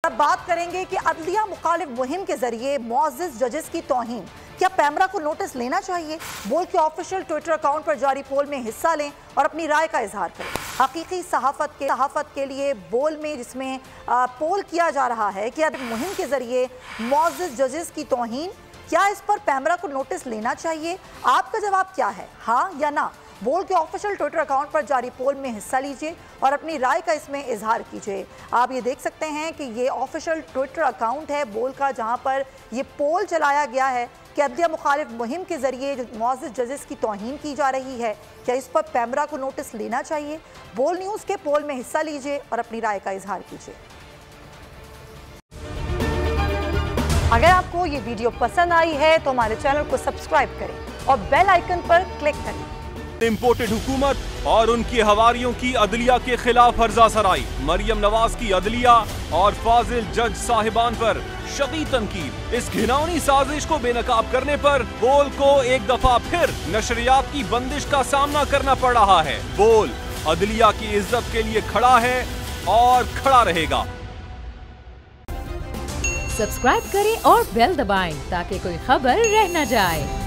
अब बात करेंगे कि अदलिया मुखालिफ मुहिम के जरिए मुअज़्ज़िज़ जजेस की तौहीन, क्या पैमरा को नोटिस लेना चाहिए? बोल के ऑफिशियल ट्विटर अकाउंट पर जारी पोल में हिस्सा लें और अपनी राय का इजहार करें। हकीकी सहाफत के लिए बोल में जिसमें पोल किया जा रहा है कि मुहिम के जरिए मुअज़्ज़िज़ जजेस की तौहीन, क्या इस पर पैमरा को नोटिस लेना चाहिए? आपका जवाब क्या है, हाँ या ना? बोल के ऑफिशियल ट्विटर अकाउंट पर जारी पोल में हिस्सा लीजिए और अपनी राय का इसमें इजहार कीजिए। आप ये देख सकते हैं कि ये ऑफिशियल ट्विटर अकाउंट है बोल का, जहां पर ये पोल चलाया गया है कि अदलिया मुखालिफ मुहिम के जरिए जो मुअज़्ज़िज़ जजेस की तौहीन की जा रही है, क्या इस पर पैमरा को नोटिस लेना चाहिए? बोल न्यूज़ के पोल में हिस्सा लीजिए और अपनी राय का इजहार कीजिए। अगर आपको ये वीडियो पसंद आई है तो हमारे चैनल को सब्सक्राइब करें और बेल आइकन पर क्लिक करें। इम्पोर्टेड हुकूमत और उनकी हवारियों की अदलिया के खिलाफ हर्जा सराई, मरियम नवाज की अदलिया और फाजिल जज साहिबान पर शदीद तनकीद। इस घिनौनी साजिश को बेनकाब करने पर बोल को एक दफा फिर नशरियात की बंदिश का सामना करना पड़ रहा है। बोल अदलिया की इज्जत के लिए खड़ा है और खड़ा रहेगा। सब्सक्राइब करें और बेल दबाएं ताकि कोई खबर रह न जाए।